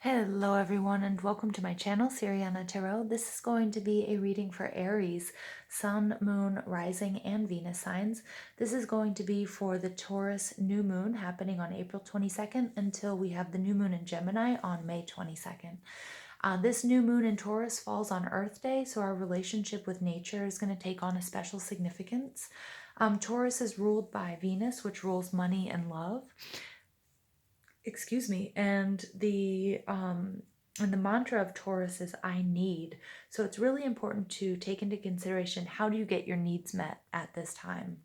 Hello everyone and welcome to my channel, Siriana Tarot. This is going to be a reading for Aries, Sun, Moon, Rising, and Venus signs. This is going to be for the Taurus new moon happening on April 22nd until we have the new moon in Gemini on May 22nd. This new moon in Taurus falls on Earth Day, so our relationship with nature is going to take on a special significance. Taurus is ruled by Venus, which rules money and love. And the mantra of Taurus is I need. So it's really important to take into consideration, how do you get your needs met at this time?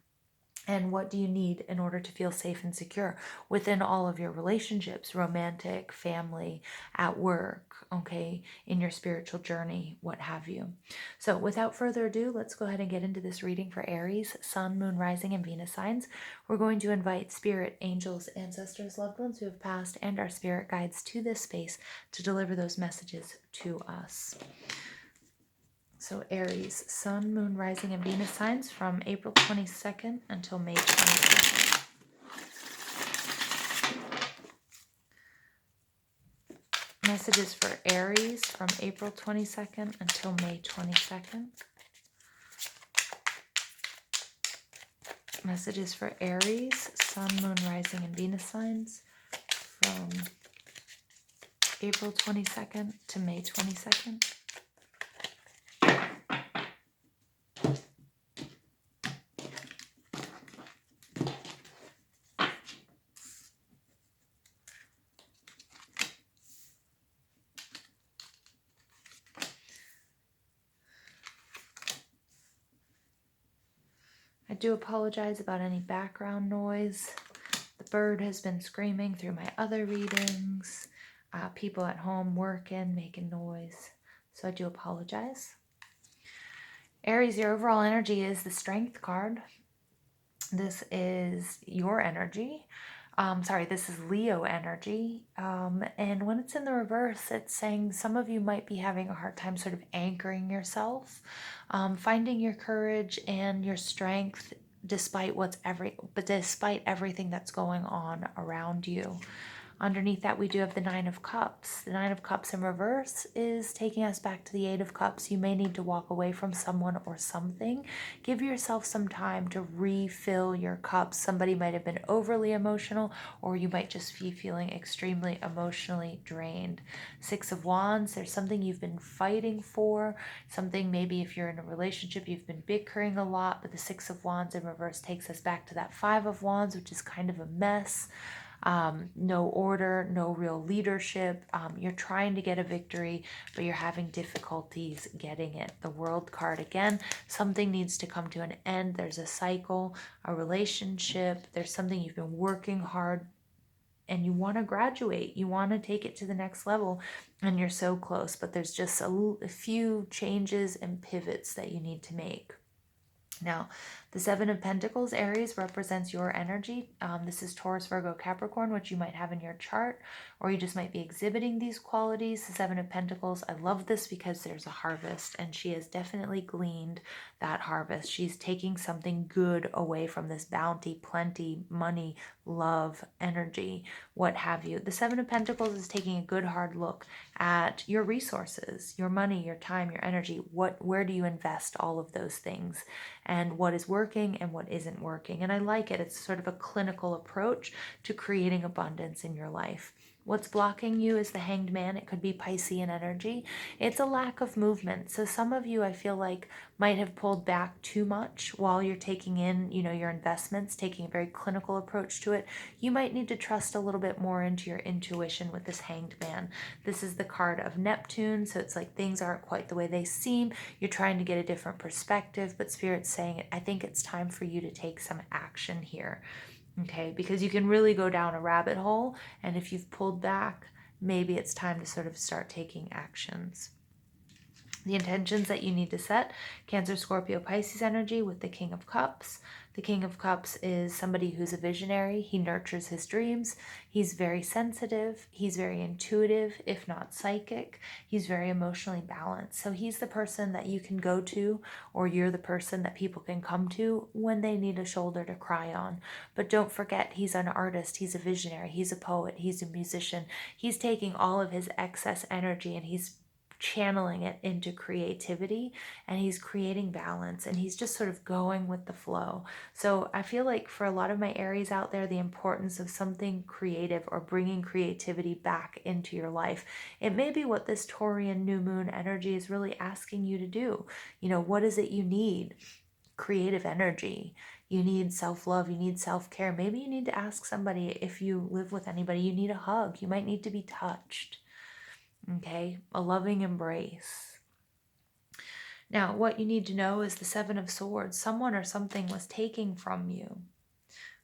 And what do you need in order to feel safe and secure within all of your relationships, romantic, family, at work, okay, in your spiritual journey, what have you. So without further ado, let's go ahead and get into this reading for Aries, Sun, Moon, Rising, and Venus signs. We're going to invite spirit, angels, ancestors, loved ones who have passed, and our spirit guides to this space to deliver those messages to us. So Aries, Sun, Moon, Rising, and Venus signs from April 22nd until May 22nd. Messages for Aries from April 22nd until May 22nd. Messages for Aries, Sun, Moon, Rising, and Venus signs from April 22nd to May 22nd. I do apologize about any background noise. The bird has been screaming through my other readings. People at home working, making noise. So I do apologize. Aries, your overall energy is the Strength card. This is your energy. This is Leo energy. And when it's in the reverse, it's saying some of you might be having a hard time sort of anchoring yourself, finding your courage and your strength despite everything that's going on around you. Underneath that, we do have the Nine of Cups. The Nine of Cups in reverse is taking us back to the Eight of Cups. You may need to walk away from someone or something. Give yourself some time to refill your cups. Somebody might have been overly emotional, or you might just be feeling extremely emotionally drained. Six of Wands, there's something you've been fighting for. Something, maybe if you're in a relationship, you've been bickering a lot, but the Six of Wands in reverse takes us back to that Five of Wands, which is kind of a mess. No order, no real leadership. You're trying to get a victory, but you're having difficulties getting it. The World card again, something needs to come to an end. There's a cycle, a relationship. There's something you've been working hard and you want to graduate. You want to take it to the next level and you're so close, but there's just a few changes and pivots that you need to make. Now, the Seven of Pentacles, Aries, represents your energy. This is Taurus, Virgo, Capricorn, which you might have in your chart, or you just might be exhibiting these qualities. The Seven of Pentacles, I love this because there's a harvest, and she has definitely gleaned that harvest. She's taking something good away from this bounty, plenty, money, love, energy, what have you. The Seven of Pentacles is taking a good hard look at your resources, your money, your time, your energy. Where do you invest all of those things? And what is working and what isn't working. And I like it. It's sort of a clinical approach to creating abundance in your life. What's blocking you is the Hanged Man. It could be Piscean energy. It's a lack of movement. So some of you, I feel like, might have pulled back too much while you're taking in, your investments, taking a very clinical approach to it. You might need to trust a little bit more into your intuition with this Hanged Man. This is the card of Neptune. So it's like things aren't quite the way they seem. You're trying to get a different perspective, but Spirit's saying, I think it's time for you to take some action here. Okay, because you can really go down a rabbit hole, and if you've pulled back, maybe it's time to sort of start taking actions. The intentions that you need to set: Cancer, Scorpio, Pisces energy with the King of Cups. The King of Cups is somebody who's a visionary. He nurtures his dreams. He's very sensitive. He's very intuitive, if not psychic. He's very emotionally balanced. So he's the person that you can go to, or you're the person that people can come to when they need a shoulder to cry on. But don't forget, he's an artist. He's a visionary. He's a poet. He's a musician. He's taking all of his excess energy and he's channeling it into creativity, and he's creating balance, and he's just sort of going with the flow. So I feel like for a lot of my Aries out there, the importance of something creative or bringing creativity back into your life. It may be what this Taurian new moon energy is really asking you to do. You know, what is it you need? Creative energy. You need self-love. You need self-care. Maybe you need to ask somebody, if you live with anybody, you need a hug. You might need to be touched. Okay, a loving embrace. Now, what you need to know is the Seven of Swords. Someone or something was taking from you.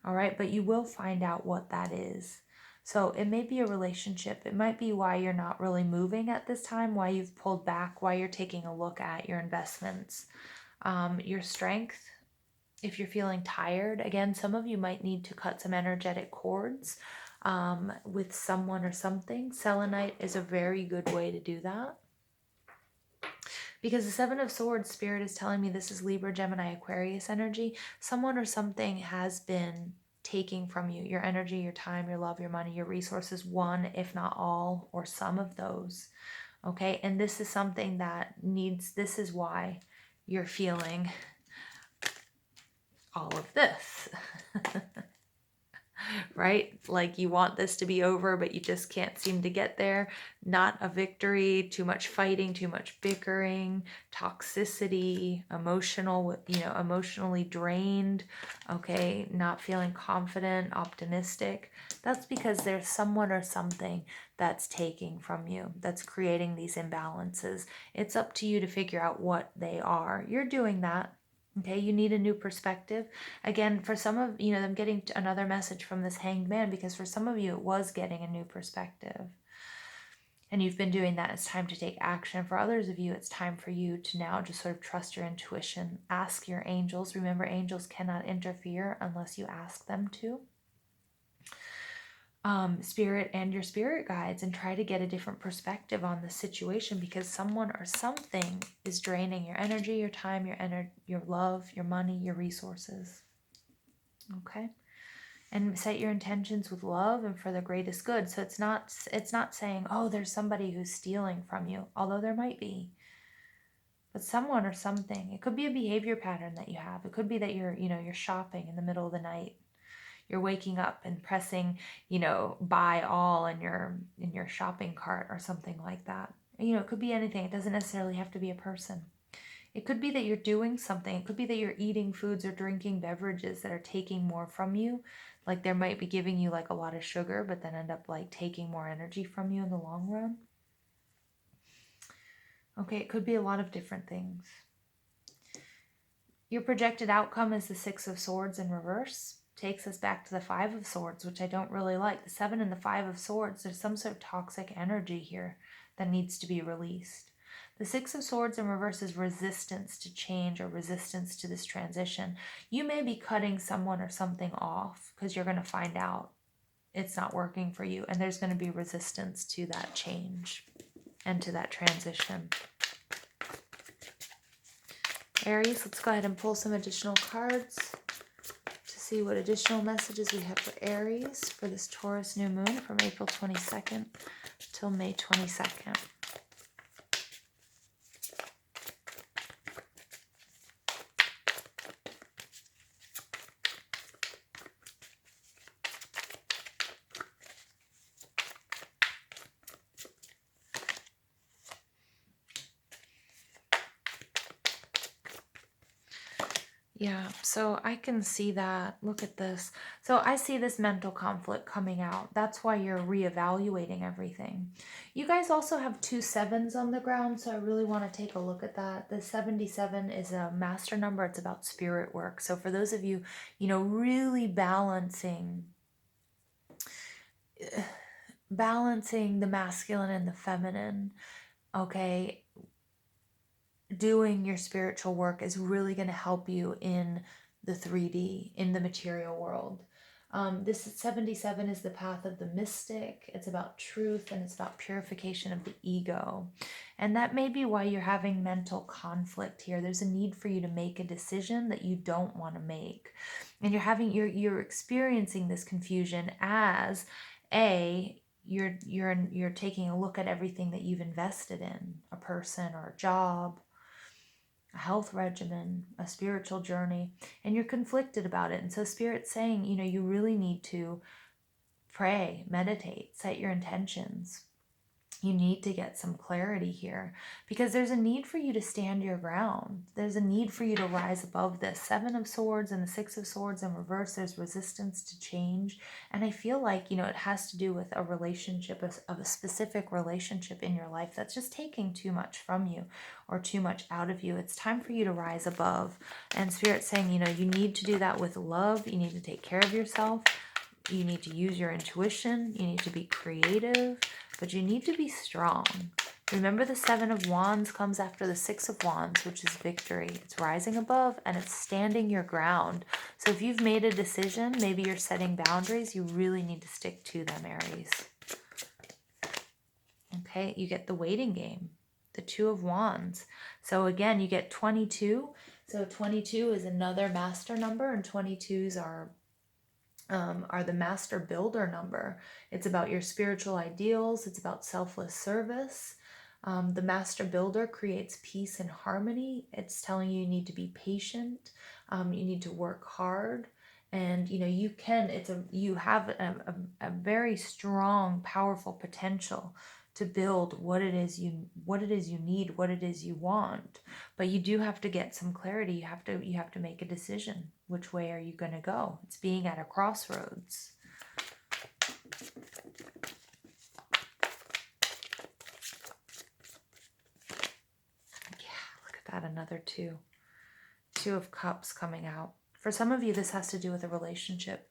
All right, but you will find out what that is. So it may be a relationship. It might be why you're not really moving at this time, why you've pulled back, why you're taking a look at your investments. Your strength, if you're feeling tired. Again, some of you might need to cut some energetic cords with someone or something. Selenite is a very good way to do that. Because the Seven of Swords, Spirit is telling me this is Libra, Gemini, Aquarius energy. Someone or something has been taking from you your energy, your time, your love, your money, your resources, one, if not all, or some of those. Okay, and this is something that needs, this is why you're feeling all of this. Right? Like you want this to be over, but you just can't seem to get there. Not a victory, too much fighting, too much bickering, toxicity, emotionally drained, okay, not feeling confident, optimistic. That's because there's someone or something that's taking from you, that's creating these imbalances. It's up to you to figure out what they are. You're doing that. Okay, you need a new perspective. Again, for some of, I'm getting another message from this Hanged Man, because for some of you, it was getting a new perspective. And you've been doing that. It's time to take action. For others of you, it's time for you to now just sort of trust your intuition. Ask your angels. Remember, angels cannot interfere unless you ask them to. Spirit and your spirit guides, and try to get a different perspective on the situation, because someone or something is draining your energy, your time, your love, your money, your resources. Okay, and set your intentions with love and for the greatest good. So it's not saying, oh, there's somebody who's stealing from you, although there might be. But someone or something. It could be a behavior pattern that you have. It could be that you're shopping in the middle of the night. You're waking up and pressing, buy all in your shopping cart or something like that. It could be anything. It doesn't necessarily have to be a person. It could be that you're doing something. It could be that you're eating foods or drinking beverages that are taking more from you. Like they might be giving you like a lot of sugar, but then end up like taking more energy from you in the long run. Okay, it could be a lot of different things. Your projected outcome is the Six of Swords in reverse. Takes us back to the Five of Swords, which I don't really like. The Seven and the Five of Swords, there's some sort of toxic energy here that needs to be released. The Six of Swords in reverse is resistance to change or resistance to this transition. You may be cutting someone or something off because you're going to find out it's not working for you, and there's going to be resistance to that change and to that transition. Aries, let's go ahead and pull some additional cards to see what additional messages we have for Aries for this Taurus new moon from April 22nd till May 22nd. Yeah, so I can see that. Look at this. So I see this mental conflict coming out. That's why you're reevaluating everything. You guys also have 2 sevens on the ground, so I really want to take a look at that. The 77 is a master number. It's about spirit work. So for those of you, really balancing the masculine and the feminine, okay, doing your spiritual work is really going to help you in the 3D, in the material world. This 77 is the path of the mystic. It's about truth and it's about purification of the ego. And that may be why you're having mental conflict here. There's a need for you to make a decision that you don't want to make. And you're experiencing this confusion as you're taking a look at everything that you've invested in, a person or a job, a health regimen, a spiritual journey, and you're conflicted about it. And so Spirit's saying, you really need to pray, meditate, set your intentions. You need to get some clarity here because there's a need for you to stand your ground. There's a need for you to rise above this. 7 of Swords and the 6 of Swords in reverse, there's resistance to change. And I feel like, it has to do with a relationship, of a specific relationship in your life that's just taking too much from you or too much out of you. It's time for you to rise above. And Spirit's saying, you need to do that with love. You need to take care of yourself. You need to use your intuition. You need to be creative. But you need to be strong. Remember, the 7 of Wands comes after the 6 of Wands, which is victory. It's rising above and it's standing your ground. So if you've made a decision, maybe you're setting boundaries, you really need to stick to them, Aries. Okay, you get the waiting game, the 2 of Wands. So again, you get 22. So 22 is another master number, and 22s are the master builder number. It's about your spiritual ideals. It's about selfless service. The master builder creates peace and harmony. It's telling you need to be patient. You need to work hard. And you have a very strong, powerful potential to build what it is you need, what it is you want. But you do have to get some clarity. You have to make a decision. Which way are you going to go? It's being at a crossroads. Yeah, look at that, another 2. 2 of Cups coming out. For some of you, this has to do with a relationship.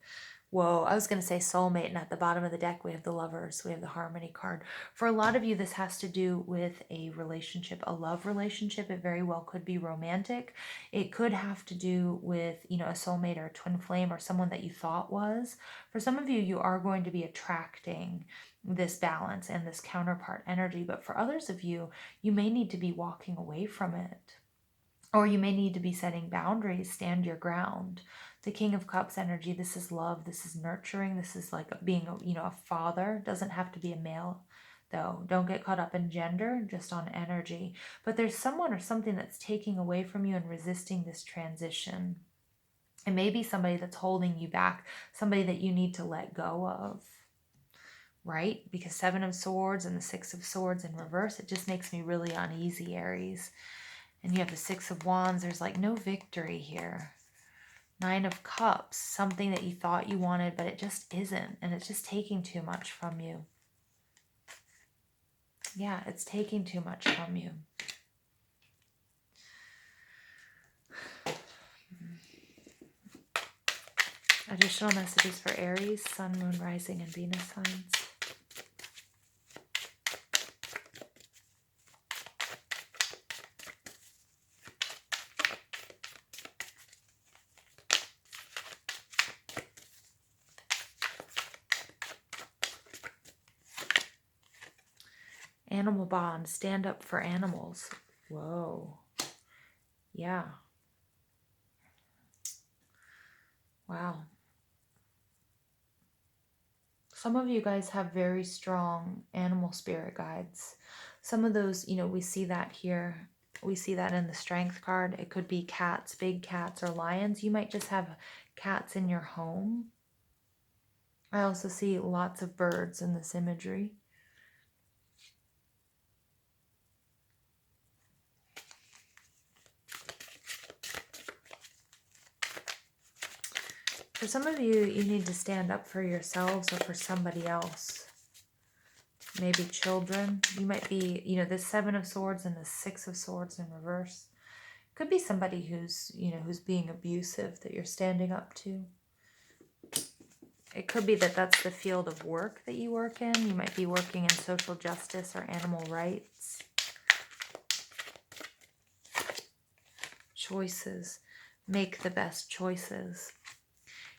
Whoa, I was going to say soulmate, and at the bottom of the deck, we have the Lovers. We have the Harmony card. For a lot of you, this has to do with a relationship, a love relationship. It very well could be romantic. It could have to do with, a soulmate or a twin flame or someone that you thought was. For some of you, you are going to be attracting this balance and this counterpart energy. But for others of you, you may need to be walking away from it. Or you may need to be setting boundaries, stand your ground. The King of Cups energy, this is love, this is nurturing, this is like being a father. Doesn't have to be a male, though. Don't get caught up in gender, just on energy. But there's someone or something that's taking away from you and resisting this transition. It may be somebody that's holding you back, somebody that you need to let go of. Right? Because 7 of Swords and the 6 of Swords in reverse, it just makes me really uneasy, Aries. And you have the 6 of Wands. There's like no victory here. 9 of Cups, something that you thought you wanted, but it just isn't. And it's just taking too much from you. Yeah, it's taking too much from you. Additional messages for Aries, Sun, Moon, Rising, and Venus signs. Animal bond, stand up for animals. Whoa. Yeah. Wow. Some of you guys have very strong animal spirit guides. Some of those, we see that here. We see that in the Strength card. It could be cats, big cats, or lions. You might just have cats in your home. I also see lots of birds in this imagery. For some of you, you need to stand up for yourselves or for somebody else. Maybe children. You might be, the 7 of Swords and the 6 of Swords in reverse. Could be somebody who's being abusive that you're standing up to. It could be that that's the field of work that you work in. You might be working in social justice or animal rights. choices. Make the best choices.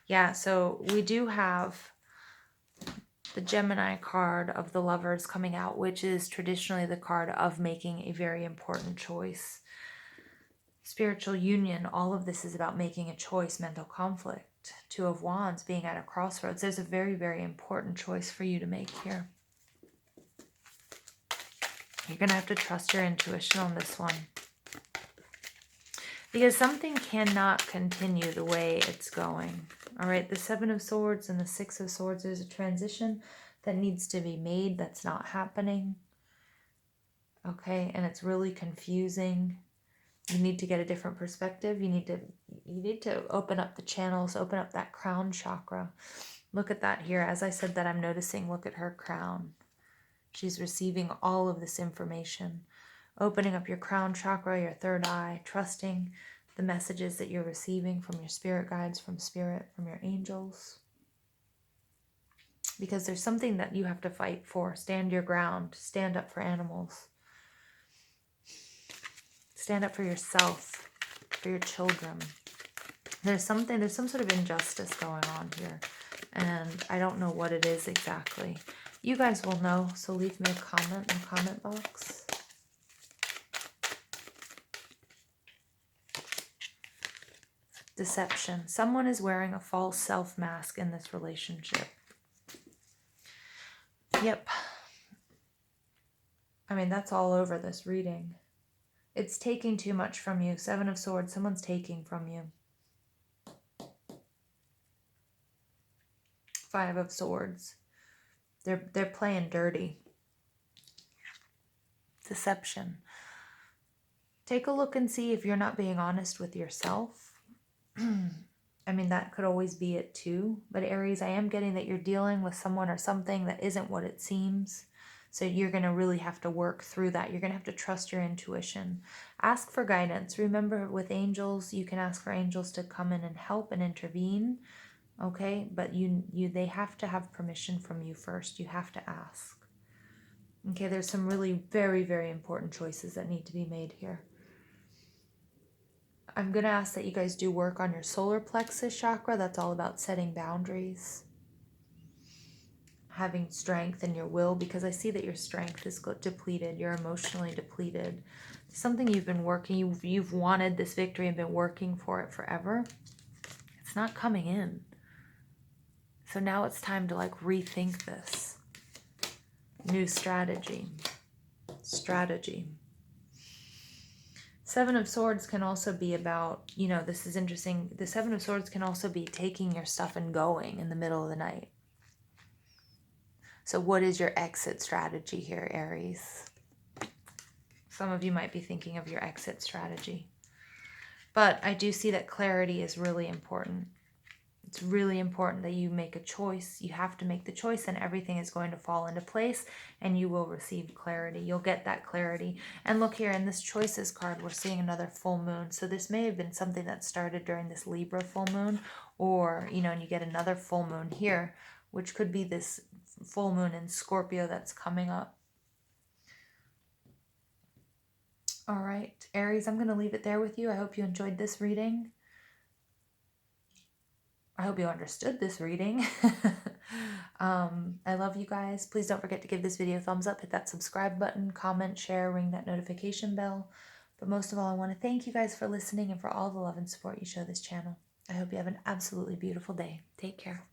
Yeah, so we do have the Gemini card of the Lovers coming out, which is traditionally the card of making a very important choice. Spiritual union, all of this is about making a choice. Mental conflict, Two of Wands, being at a crossroads. There's a very, very important choice for you to make here. You're going to have to trust your intuition on this one. Because something cannot continue the way it's going. All right, the Seven of Swords and the Six of Swords, there's a transition that needs to be made that's not happening. Okay, and it's really confusing. You need to get a different perspective. You need to open up the channels, open up that crown chakra. Look at that here. As I said that, I'm noticing, look at her crown. She's receiving all of this information. Opening up your crown chakra, your third eye, trusting the messages that you're receiving from your spirit guides, from spirit, from your angels. Because there's something that you have to fight for. Stand your ground. Stand up for animals. Stand up for yourself, for your children. There's some sort of injustice going on here. And I don't know what it is exactly. You guys will know, so leave me a comment in the comment box. Deception. Someone is wearing a false self mask in this relationship. Yep. I mean, that's all over this reading. It's taking too much from you. Seven of Swords. Someone's taking from you. Five of Swords. They're playing dirty. Deception. Take a look and see if you're not being honest with yourself. I mean, that could always be it too. But Aries, I am getting that you're dealing with someone or something that isn't what it seems. So you're going to really have to work through that. You're going to have to trust your intuition. Ask for guidance. Remember, with angels, you can ask for angels to come in and help and intervene. Okay? But they have to have permission from you first. You have to ask. Okay? There's some really very, very important choices that need to be made here. I'm going to ask that you guys do work on your solar plexus chakra. That's all about setting boundaries. Having strength in your will, because I see that your strength is depleted. You're emotionally depleted. Something you've been working, you've wanted this victory and been working for it forever. It's not coming in. So now it's time to like rethink this. New strategy. Seven of Swords can also be about, you know, this is interesting. The Seven of Swords can also be taking your stuff and going in the middle of the night. So what is your exit strategy here, Aries? Some of you might be thinking of your exit strategy. But I do see that clarity is really important. It's really important that you make a choice. You have to make the choice and everything is going to fall into place and you will receive clarity. You'll get that clarity. And look here in this Choices card, we're seeing another full moon. So this may have been something that started during this Libra full moon, or, you know, and you get another full moon here, which could be this full moon in Scorpio that's coming up. All right, Aries, I'm going to leave it there with you. I hope you enjoyed this reading. I hope you understood this reading. I love you guys. Please don't forget to give this video a thumbs up, hit that subscribe button, comment, share, ring that notification bell. But most of all, I want to thank you guys for listening and for all the love and support you show this channel. I hope you have an absolutely beautiful day. Take care.